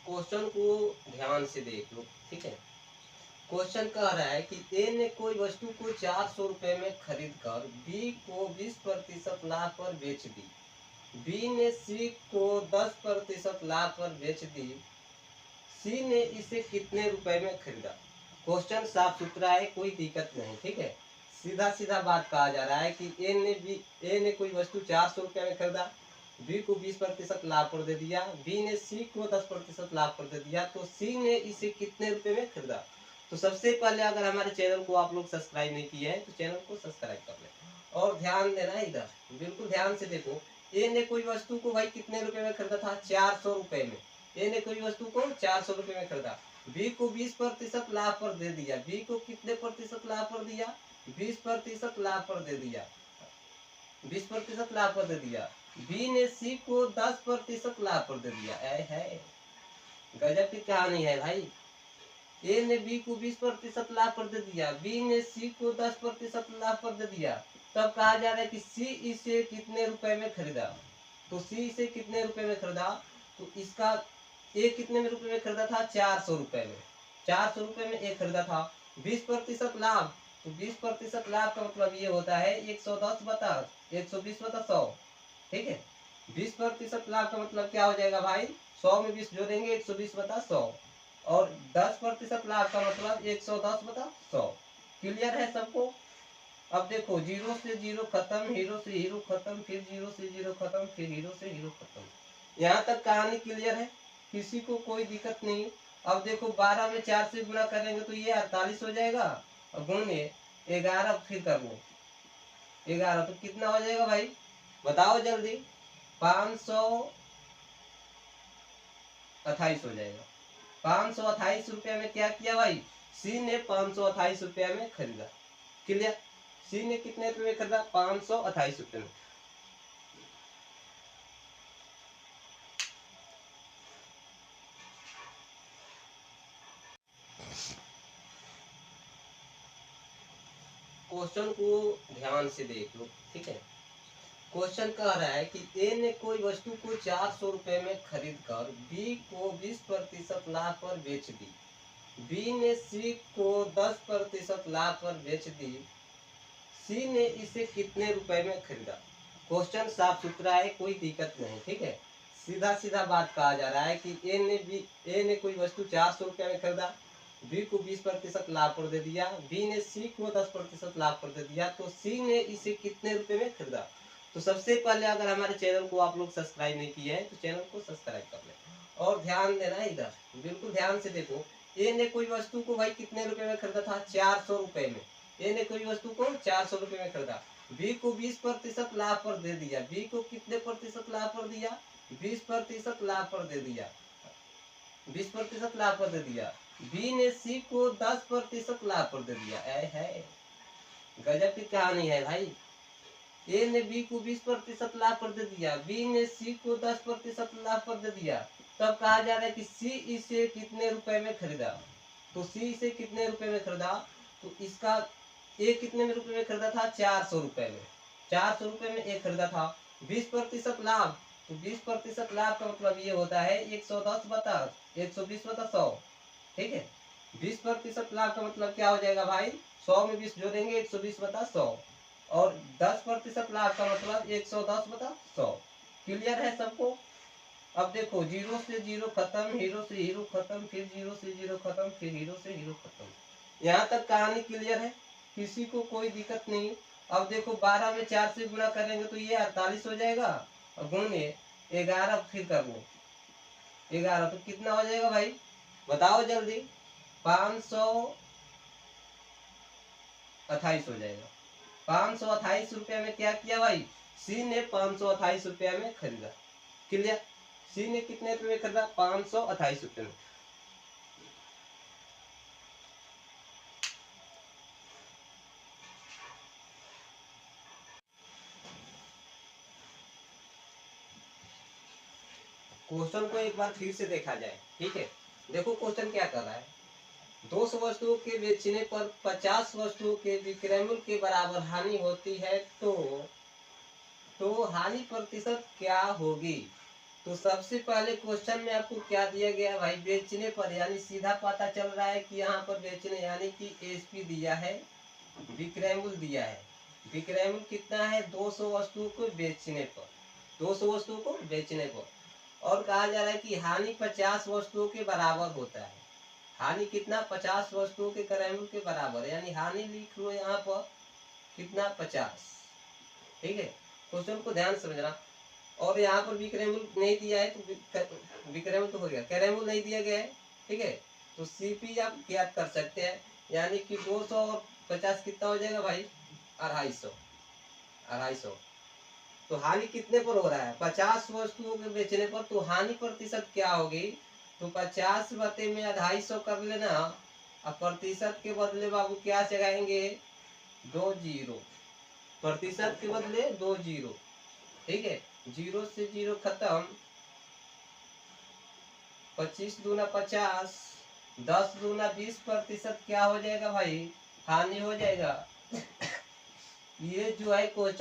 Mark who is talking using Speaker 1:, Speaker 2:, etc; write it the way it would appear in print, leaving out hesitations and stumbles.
Speaker 1: Question को ध्यान से देख लो, ठीक है। क्वेश्चन कह रहा है कि ए ने कोई वस्तु को 400 रुपए में खरीद कर बी को 20% लाभ पर बेच दी। बी ने सी को 10% लाभ पर बेच दी। सी ने इसे कितने रुपए में खरीदा। क्वेश्चन साफ सुथरा है, कोई दिक्कत नहीं, ठीक है। सीधा सीधा बात कहा जा रहा है कि ए ने कोई वस्तु 400 रुपए में खरीदा, बी को 20% लाभ पर दे दिया, बी ने सी को 10% लाभ पर दे दिया, तो सी ने इसे कितने रुपए में खरीदा। तो सबसे पहले अगर हमारे चैनल को आप लोग सब्सक्राइब नहीं किए हैं तो चैनल को सब्सक्राइब कर लें और ध्यान देना है इधर, बिल्कुल ध्यान से देखो। ए ने कोई वस्तु को भाई कितने रुपए में खरीदा था, 400 रुपए में। ए ने कोई वस्तु को 400 रुपए में खरीदा, बी को 20% लाभ पर दे दिया, बी को कितने प्रतिशत लाभ पर दिया, 20% लाभ पर दे दिया, 20% लाभ पर दे दिया। बी ने सी को 10% लाभ पर दे दिया। है गजब की कहानी है भाई। ए ने बी को 20% लाभ पर दे दिया, बी ने सी को 10% लाभ पर दे दिया। तब कहा जा रहा है कि सी इसे कितने रुपए में खरीदा। तो सी इसे कितने रुपए में खरीदा, तो इसका ए कितने में रुपए में खरीदा था, 400 रुपए में। 400 रुपए में ए खरीदा था। 20% लाभ, तो 20% लाभ का मतलब ये होता है 110 बता 120 बता 100, ठीक है। 20% लाभ का मतलब क्या हो जाएगा भाई, 100 में 20 जोड़ेंगे 120 बता 100, और 10% लाभ का मतलब 110 बता 100। क्लियर है सबको। अब देखो, जीरो से जीरो खत्म, हीरो से हीरो खत्म, फिर जीरो से जीरो खत्म, फिर हीरो से हीरो खत्म। यहाँ तक कहानी क्लियर है, किसी को कोई दिक्कत नहीं। अब देखो, 12 में 4 से गुणा करेंगे तो ये 48 हो जाएगा, और गुणिए 11 फिर कर लो 11, तो कितना हो जाएगा भाई, बताओ जल्दी। 528 हो जाएगा। 528 रुपया में क्या किया भाई, सी ने 528 रुपया में खरीदा। क्लियर। सी ने कितने रुपए में खरीदा, 528 रुपये में। क्वेश्चन को ध्यान से देख लो, ठीक है। क्वेश्चन कह रहा है कि ए ने कोई वस्तु को 400 रुपए में खरीद कर बी को 20% लाभ पर बेच दी। बी ने सी को 10% लाभ पर बेच दी। सी ने इसे कितने रुपए में खरीदा। क्वेश्चन साफ सुथरा है, कोई दिक्कत नहीं, ठीक है। सीधा सीधा बात कहा जा रहा है कि ए ने कोई वस्तु 400 रुपये में खरीदा, बी को 20% लाभ पर दे दिया, बी ने सी को 10% लाभ पर दे दिया, तो सी ने इसे कितने रुपए में खरीदा। तो सबसे पहले अगर हमारे चैनल को आप लोग सब्सक्राइब नहीं किए हैं तो चैनल को सब्सक्राइब कर लें और ध्यान देना है इधर, बिल्कुल ध्यान से देखो। ए ने कोई वस्तु को भाई कितने रुपए में खरीदा था, 400 रुपए में। ए ने कोई वस्तु को 400 रुपए में खरीदा, बी को 20% लाभ पर दे दिया, बी को कितने प्रतिशत लाभ पर दिया, 20% लाभ पर दे दिया, 20% लाभ पर दे दिया। बी ने सी को 10% लाभ पर दे दिया। है गजब की कहानी है भाई। ए ने बी को 20% लाभ पर दे दिया, बी ने सी को 10% लाभ पर दे दिया। तब कहा जा रहा है कि सी इसे कितने रुपए में खरीदा। तो सी इसे कितने रुपए में खरीदा, तो इसका ए कितने में रुपए में खरीदा था, 400 रुपए में। 400 रुपए में ए खरीदा था। 20% लाभ, तो 20% लाभ का मतलब ये होता है 110 बता 120 बता 100, ठीक है। 20% लाभ का मतलब क्या हो जाएगा भाई, 100 में 20 जोड़ेंगे 120 बता 100, और 10% लाभ का मतलब 110 बता 100। क्लियर है सबको। अब देखो, जीरो से जीरो खत्म, हीरो से हीरो खत्म, फिर जीरो से जीरो खत्म, फिर हीरो से हीरो खत्म। यहाँ तक कहानी क्लियर है, किसी को कोई दिक्कत नहीं। अब देखो, 12 में 4 से गुणा करेंगे तो ये 48 हो जाएगा, और गुणिए 11 फिर कर लो 11, तो कितना हो जाएगा भाई, बताओ जल्दी। 528 हो जाएगा। 528 रुपया में क्या किया भाई, सी ने 528 रुपया में खरीदा। क्लियर। सी ने कितने रुपए में खरीदा, 528 रुपये में। क्वेश्चन को एक बार फिर से देखा जाए, ठीक है। देखो क्वेश्चन क्या कर रहा है, 200 वस्तुओं के बेचने पर 50 वस्तुओं के विक्रय मूल्य के बराबर हानि होती है, तो हानि प्रतिशत क्या होगी। तो सबसे पहले क्वेश्चन में आपको क्या दिया गया है भाई, बेचने पर, यानी सीधा पता चल रहा है कि यहाँ पर बेचने, यानी कि एसपी दिया है, विक्रय मूल्य दिया है। विक्रय मूल्य कितना है, 200 वस्तुओं को बेचने पर, 200 वस्तुओं को बेचने पर। और कहा जा रहा है कि हानि 50 वस्तुओं के बराबर होता है। हानि कितना, 50 वस्तुओं के क्रय मूल्य के बराबर, यानी हानि लिख लो यहाँ पर कितना, 50। ठीक है, क्वेश्चन को ध्यान समझना। और यहाँ पर विक्रय मूल्य नहीं दिया है, तो विक्रय मूल्य तो हो गया, क्रय मूल्य नहीं दिया गया है। ठीक है, तो सीपी आप ज्ञात कर सकते हैं, यानी कि 200 और 50 कितना हो जाएगा भाई, 250। 250। तो हानि कितने पर हो रहा है, 50 वस्तुओं के बेचने पर, तो हानि प्रतिशत क्या होगी, तो 50 बटे में 250 कर लेना, और प्रतिशत के बदले बाबू क्या लगाएंगे, 2 जीरो, प्रतिशत के बदले 2 जीरो। ठीक है, 0 से 0 खत्म, 25 दूना 50, 10 दूना 20% क्या हो जाएगा भाई, हानि हो जाएगा। ये जो है क्वेश्चन